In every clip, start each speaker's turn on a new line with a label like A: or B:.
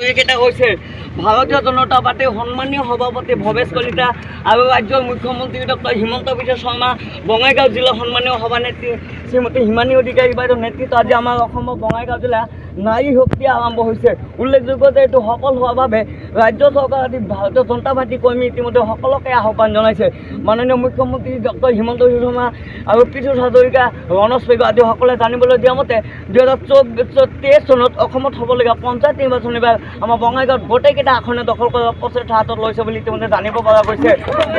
A: এইকেইটা হৈছে ভাৰতীয় জনতা পাৰ্টীৰ সন্মানীয় সভাপতি ভৱেশ কলিতা আৰু ৰাজ্যৰ মুখ্যমন্ত্ৰী ডক্টৰ হিমন্ত বিশ্ব শৰ্মা, বঙাইগাঁও জিলাৰ সন্মানীয় সভানেত্ৰী শ্ৰীমতী হিমানী অধিকাৰী বাইদেউৰ নেতৃত্বত আজি আমাৰ অসমৰ বঙাইগাঁও জিলা নাৰী শক্তি আৰম্ভ হৈছে। উল্লেখযোগ্য যে এইটো সফল হোৱাৰ বাবে ৰাজ্য চৰকাৰ আদি ভাৰতীয় জনতা পাৰ্টী কৰ্মী ইতিমধ্যে সকলোকে আহ্বান জনাইছে। মাননীয় মুখ্যমন্ত্ৰী ডক্টৰ হিমন্ত বিশ্ব শৰ্মা আৰু পীযুষ হাজৰিকা, ৰণোজ পেগু আদি সকলে জানিবলৈ দিয়া মতে 2023 চনত অসমত হ'বলগীয়া পঞ্চায়ত নিৰ্বাচন এইবাৰ আমাৰ বঙাইগাঁৱত গোটেইকেইটা আসনে দখল কৰাৰ প্ৰচেষ্টা হাতত লৈছে বুলি ইতিমধ্যে জানিব পৰা গৈছে।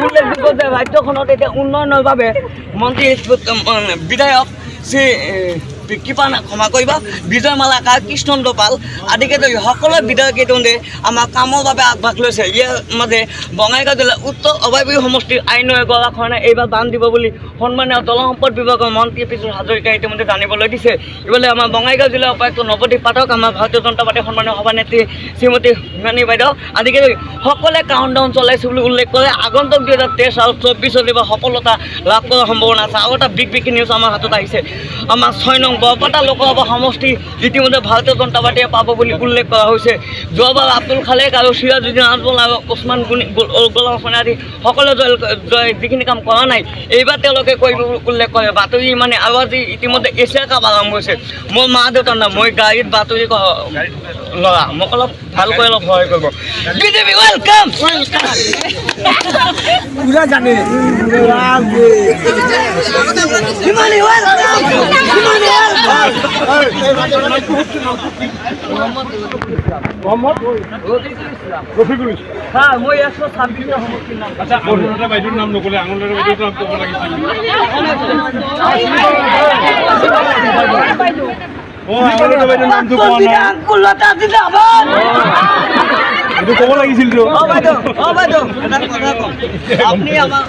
A: উল্লেখযোগ্য যে ৰাজ্যখনত এতিয়া উন্নয়নৰ বাবে মন্ত্ৰী বিধায়ক শ্ৰী ক্ষমা কৰিব বিজয়মালা কৃষ্ণচন্দ্ৰ পাল আদিকে ধৰি সকলো বিধায়কে ইতিমধ্যে আমাৰ কামৰ বাবে আগভাগ লৈছে। ইয়াৰ মাজে বঙাইগাঁও জিলাৰ উত্তৰ অভাৱী সমষ্টিৰ আইন আয়োগৰ আসনে এইবাৰ দান দিব বুলি সন্মানীয় জল সম্পদ বিভাগৰ মন্ত্ৰী পীযুষ হাজৰিকাই ইতিমধ্যে জানিবলৈ দিছে। ইফালে আমাৰ বঙাইগাঁও জিলাৰ উপায়ুক্ত নৱদ্বীপ পাঠক, আমাৰ ভাৰতীয় জনতা পাৰ্টীৰ সন্মানীয় সভানেত্ৰী শ্ৰীমতী হিমানী বাইদেউ আদিকে ধৰি সকলোৱে কাউণ্টডাউন চলাইছে বুলি উল্লেখ কৰে। আগন্তুক 2023 আৰু 2024 এইবাৰ সফলতা লাভ কৰাৰ সম্ভাৱনা আছে। আৰু এটা বিগ নিউজ আমাৰ হাতত আহিছে। আমাৰ 6 নং বৰপেটা লোকসভা সমষ্টি ইতিমধ্যে ভাৰতীয় জনতা পাৰ্টীয়ে পাব বুলি উল্লেখ কৰা হৈছে। যোৱাবাৰ আব্দুল খালেক আৰু সিৰাজুদ্দিন আজমল আৰু ওছমান গোলাম হোসেন আদি সকলোৱে যিখিনি কাম কৰা নাই এইবাৰ তেওঁলোকে কৰিব উল্লেখ কৰে। বাতৰি মানে আৰু আজি ইতিমধ্যে এছিয়া কাপ আৰম্ভ হৈছে। মোৰ মা দেউতাৰ নাম, মই গাড়ীত বাতৰি ল'ৰা, মোক অলপ ভালকৈ অলপ সহায় কৰিব। বিজেপি ৱেলকাম পুৰা জানে
B: ৰফিকুল ইছলাম।
A: হ্যাঁ, মই 126 সমষ্টিৰ নাম।
B: আচ্ছা, আঙুলৰে বাইদেউৰ নাম নক'লে, আঙুলৰে বাইদেউৰ নাম ক'ব লাগিছিল। আঙুলৰে বাইদেউৰ নামটো কোৱা নাই, এইটো ক'ব লাগিছিল।
A: বাইদেউ, আপুনি আমাৰ